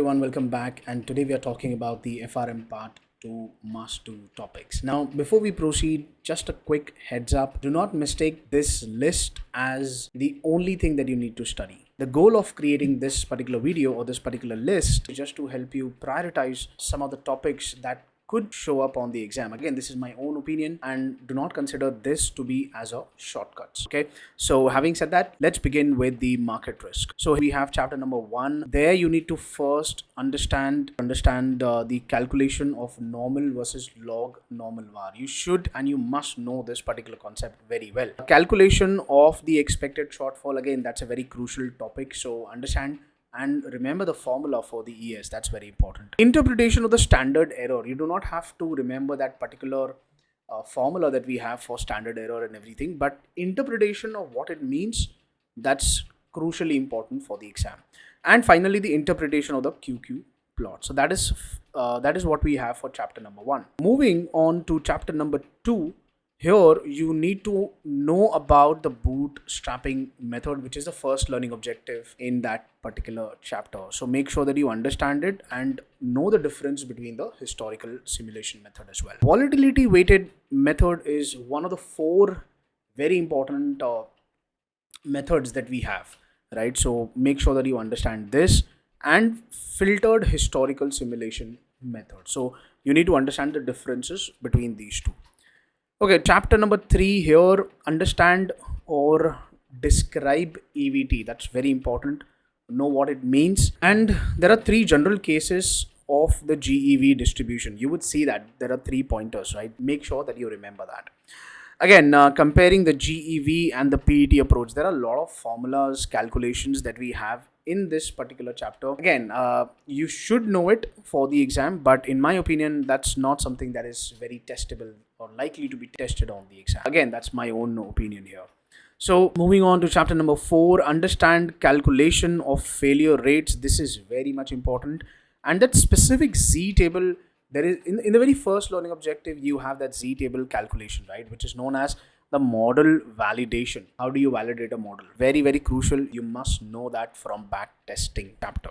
Everyone, welcome back. And today we are talking about the FRM part 2 must do topics. Now, before we proceed, just a quick heads up, do not mistake this list as the only thing that you need to study. The goal of creating this particular video or this particular list is just to help you prioritize some of the topics that could show up on the exam. Again, this is my own opinion and do not consider this to be as a shortcuts. Okay, so having said that, let's begin with the market risk. So we have chapter number 1. There you need to first understand the calculation of normal versus log normal var. You should and you must know this particular concept very well. Calculation of the expected shortfall, again, that's a very crucial topic, so understand and remember the formula for the ES. That's very important. Interpretation of the standard error. You do not have to remember that particular formula that we have for standard error and everything, but interpretation of what it means, that's crucially important for the exam. And finally, the interpretation of the QQ plot. So that is what we have for chapter number 1. Moving on to chapter number 2. Here you need to know about the bootstrapping method, which is the first learning objective in that particular chapter. So make sure that you understand it and know the difference between the historical simulation method as well. Volatility weighted method is one of the 4 very important methods that we have, right? So make sure that you understand this and filtered historical simulation method. So you need to understand the differences between these two. Okay, chapter number 3 here, understand or describe EVT. That's very important. Know what it means. And there are 3 general cases of the GEV distribution. You would see that there are 3 pointers, right? Make sure that you remember that. Again, comparing the GEV and the PET approach, there are a lot of formulas, calculations that we have in this particular chapter. Again, you should know it for the exam, but in my opinion, that's not something that is very testable or likely to be tested on the exam. Again, that's my own opinion here. So moving on to chapter number 4, understand calculation of failure rates. This is very much important. And that specific Z table, there is in the very first learning objective, you have that Z table calculation, right? Which is known as the model validation. How do you validate a model? Very, very crucial. You must know that from back testing chapter.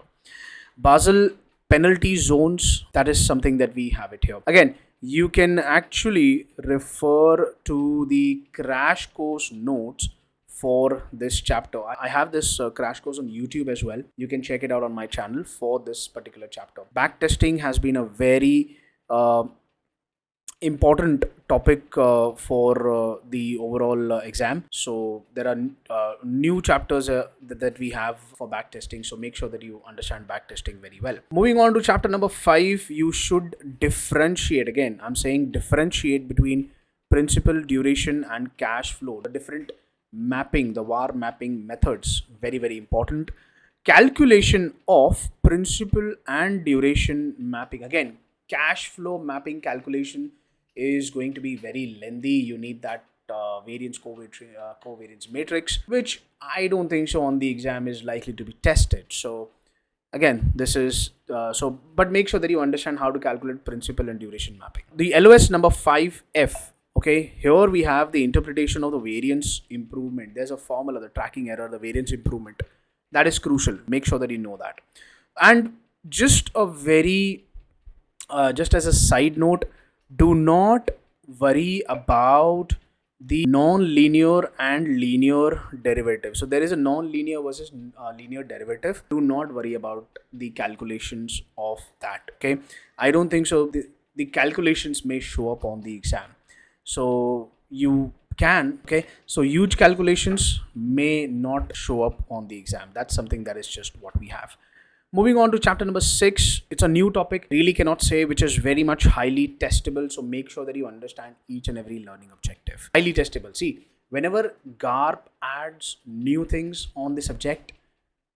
Basel penalty zones, that is something that we have it here. Again, you can actually refer to the crash course notes for this chapter. I have this crash course on YouTube as well. You can check it out on my channel for this particular chapter. Backtesting has been a very important topic for the overall exam. So there are new chapters that we have for backtesting. So make sure that you understand backtesting very well. Moving on to chapter number 5, you should differentiate. Again, I'm saying differentiate between principal, duration and cash flow. The different mapping, the VAR mapping methods, very, very important. Calculation of principal and duration mapping. Again, cash flow mapping calculation is going to be very lengthy. You need that variance covariance matrix, which I don't think so on the exam is likely to be tested. So again, this is but make sure that you understand how to calculate principal and duration mapping. The LOS number 5F. Okay, here we have the interpretation of the variance improvement. There's a formula, the tracking error, the variance improvement. That is crucial. Make sure that you know that. And just a very, just as a side note, do not worry about the non-linear and linear derivative. So there is a non-linear versus linear derivative. Do not worry about the calculations of that. Okay, I don't think so. The calculations may show up on the exam. So you can, okay, so huge calculations may not show up on the exam. That's something that is just what we have. Moving on to chapter number 6, it's a new topic, really cannot say, which is very much highly testable. So make sure that you understand each and every learning objective. Highly testable. See, whenever GARP adds new things on the subject,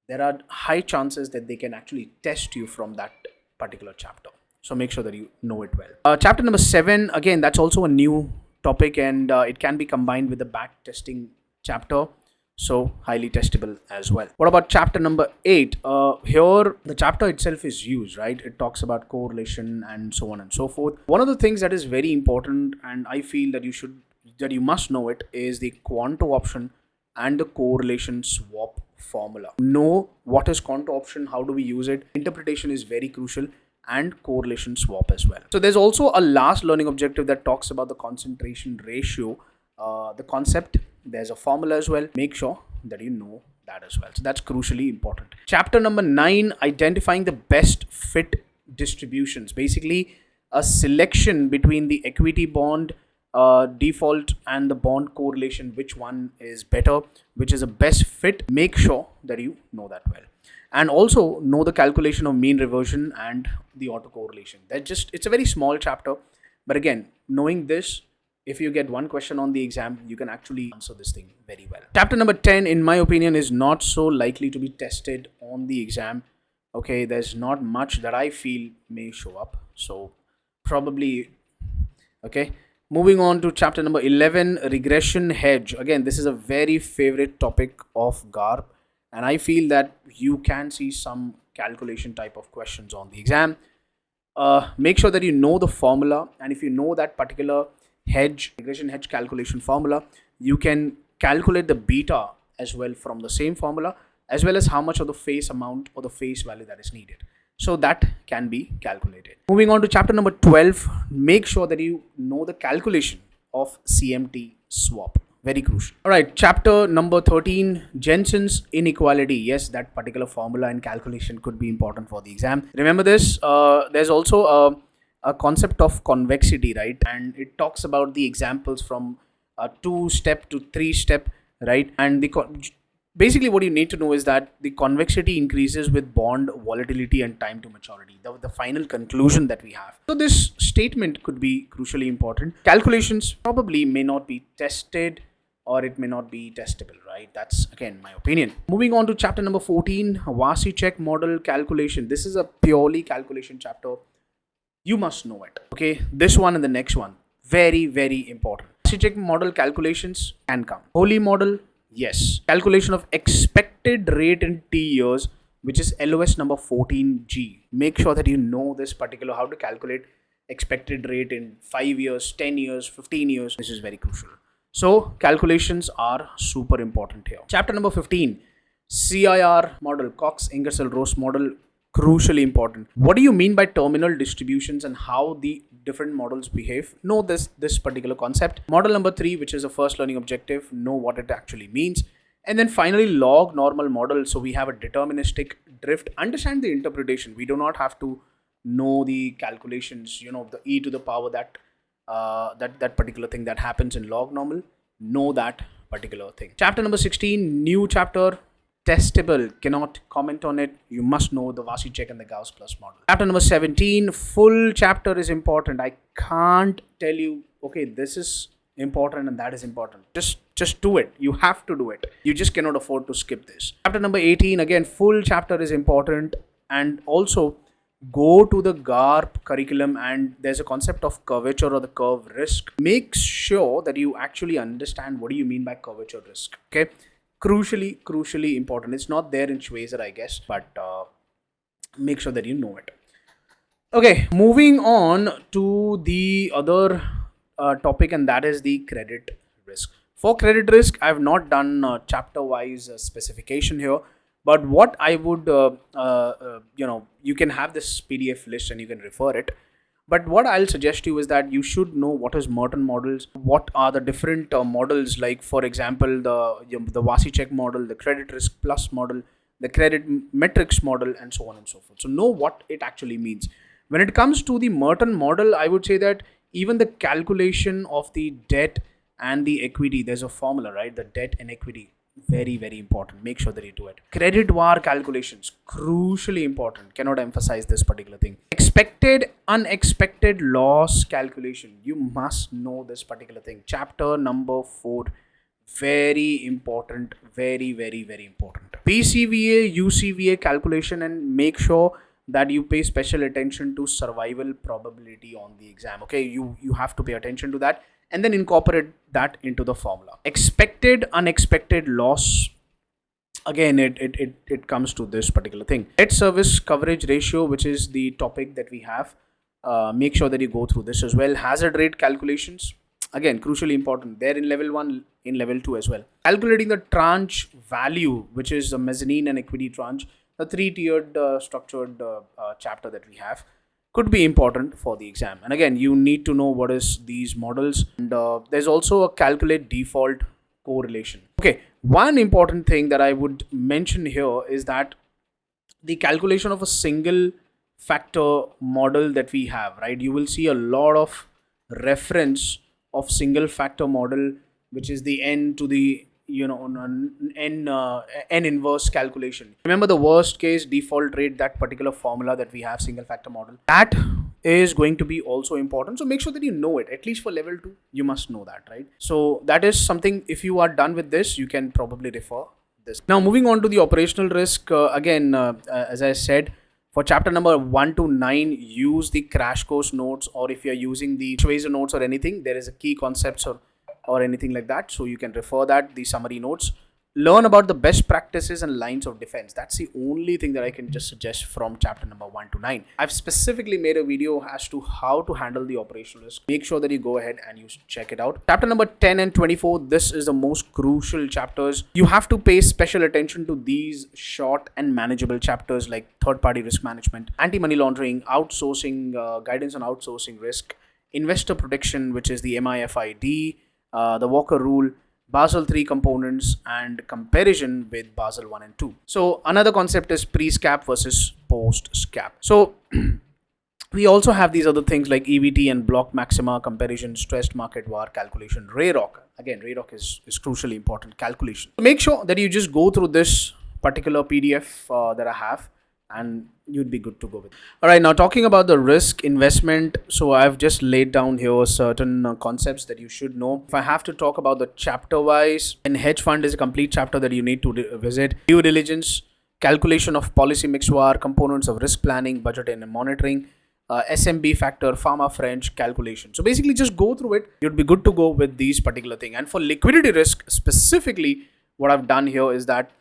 there are high chances that they can actually test you from that particular chapter. So make sure that you know it well. Chapter number 7, again, that's also a new topic and it can be combined with the back testing chapter. So highly testable as well. What about chapter number 8? Here the chapter itself is used, right? It talks about correlation and so on and so forth. One of the things that is very important and I feel that you must know it is the quantum option and the correlation swap formula. Know what is contra option, how do we use it. Interpretation is very crucial, and correlation swap as well. So there's also a last learning objective that talks about the concentration ratio, the concept. There's a formula as well. Make sure that you know that as well. So that's crucially important. Chapter number 9, identifying the best fit distributions. Basically, a selection between the equity bond default and the bond correlation, which one is better, which is a best fit. Make sure that you know that well. And also know the calculation of mean reversion and the autocorrelation. It's a very small chapter, but again, knowing this, if you get one question on the exam, you can actually answer this thing very well. Chapter number 10, in my opinion, is not so likely to be tested on the exam. Okay, there's not much that I feel may show up. So probably, okay. Moving on to chapter number 11, regression hedge. Again, this is a very favorite topic of GARP, and I feel that you can see some calculation type of questions on the exam. Make sure that you know the formula, and if you know that particular regression hedge calculation formula, you can calculate the beta as well from the same formula, as well as how much of the face amount or the face value that is needed. So that can be calculated. Moving on to chapter number 12, make sure that you know the calculation of CMT swap. Very crucial. All right, chapter number 13, Jensen's inequality. Yes, that particular formula and calculation could be important for the exam. Remember this. There's also a concept of convexity, right? And it talks about the examples from 2-step to 3-step, right? And basically what you need to know is that the convexity increases with bond volatility and time to maturity, the final conclusion that we have. So this statement could be crucially important. Calculations probably may not be tested, or it may not be testable, right? That's again my opinion. Moving on to chapter number 14, Vardeez model calculation. This is a purely calculation chapter. You must know it. Okay, this one and the next one, very, very important. Vardeez model calculations can come. Holy model, yes. Calculation of expected rate in T years, which is LOS number 14G. Make sure that you know this particular, how to calculate expected rate in 5 years, 10 years, 15 years. This is very crucial. So calculations are super important here. Chapter number 15, CIR model, Cox Ingersoll Rose model, crucially important. What do you mean by terminal distributions and how the different models behave? Know this particular concept. Model number 3, which is the first learning objective, know what it actually means. And then finally, log normal model. So we have a deterministic drift. Understand the interpretation. We do not have to know the calculations, the e to the power that particular thing that happens in log normal. Know that particular thing. Chapter number 16, new chapter, testable, cannot comment on it. You must know the Vardeez and the Gauss plus model. Chapter number 17, full chapter is important. I can't tell you, okay, this is important and that is important. Just do it. You have to do it. You just cannot afford to skip this. Chapter number 18, again, full chapter is important. And also go to the GARP curriculum, and there's a concept of curvature or the curve risk. Make sure that you actually understand what do you mean by curvature risk. Okay, crucially important. It's not there in Schweizer, I guess, but make sure that you know it. Okay, moving on to the other topic, and that is the credit risk. For credit risk, I have not done chapter wise specification here. But what I would, you can have this PDF list and you can refer it. But what I'll suggest you is that you should know what is Merton models, what are the different models, like for example, the Vardeez model, the credit risk plus model, the credit metrics model, and so on and so forth. So know what it actually means. When it comes to the Merton model, I would say that even the calculation of the debt and the equity, there's a formula, right? The debt and equity. Very, very important. Make sure that you do it. Credit VAR calculations, crucially important. Cannot emphasize this particular thing. Expected, unexpected loss calculation. You must know this particular thing. Chapter number 4. Very important. Very, very, very important. PCVA, UCVA calculation, and make sure that you pay special attention to survival probability on the exam. Okay, you have to pay attention to that. And then incorporate that into the formula. Expected, unexpected loss. Again, it comes to this particular thing. Debt service coverage ratio, which is the topic that we have. Make sure that you go through this as well. Hazard rate calculations. again, crucially important. They're in level 1, in level 2 as well. Calculating the tranche value, which is the mezzanine and equity tranche, the three-tiered structured chapter that we have, could be important for the exam. And again, you need to know what is these models. And there's also a calculate default correlation. Okay, one important thing that I would mention here is that the calculation of a single factor model that we have, right? You will see a lot of reference of single factor model, which is the n to the n inverse calculation. Remember the worst case default rate, that particular formula that we have, single factor model, that is going to be also important. So make sure that you know it, at least for level 2 you must know that, right? So that is something, if you are done with this, you can probably refer this. Now moving on to the operational risk, as I said, for chapter number 1 to 9, use the crash course notes, or if you're using the Schweizer notes or anything, there is a key concepts or anything like that, so you can refer that, the summary notes. Learn about the best practices and lines of defense. That's the only thing that I can just suggest from chapter number 1 to 9. I've specifically made a video as to how to handle the operational risk. Make sure that you go ahead and you check it out. Chapter number 10 and 24, this is the most crucial chapters. You have to pay special attention to these short and manageable chapters like third-party risk management, anti-money laundering, outsourcing, guidance on outsourcing risk, investor protection, which is the MIFID, the Walker rule, Basel 3 components, and comparison with Basel 1 and 2. So another concept is pre-SCAP versus post-SCAP. So we also have these other things like EVT and block maxima comparison, stressed market VAR calculation, RAROC. Again, RAROC is crucially important calculation. So make sure that you just go through this particular PDF that I have, and you'd be good to go with. All right, now talking about the risk investment. So I've just laid down here certain concepts that you should know. If I have to talk about the chapter wise, and hedge fund is a complete chapter that you need to visit. Due diligence, calculation of policy mix VAR, components of risk planning, budget and monitoring, SMB factor, pharma French calculation. So basically just go through it. You'd be good to go with these particular thing. And for liquidity risk specifically, what I've done here is that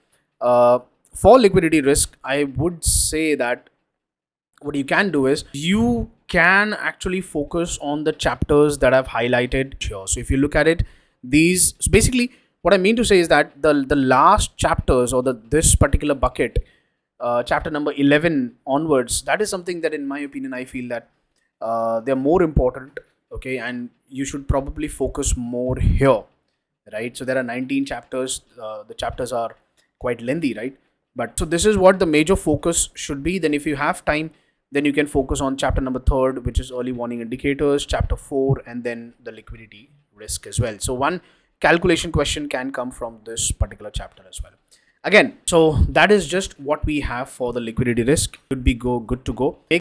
for liquidity risk, I would say that what you can do is you can actually focus on the chapters that I've highlighted here. So if you look at it, these, so basically what I mean to say is that the last chapters, or this particular bucket, chapter number 11 onwards, that is something that in my opinion I feel that they're more important, okay, and you should probably focus more here, right? So there are 19 chapters. The chapters are quite lengthy, right? But so this is what the major focus should be. Then if you have time, then you can focus on chapter number 3, which is early warning indicators, chapter 4, and then the liquidity risk as well. So one calculation question can come from this particular chapter as well. Again, so that is just what we have for the liquidity risk. Should be good to go.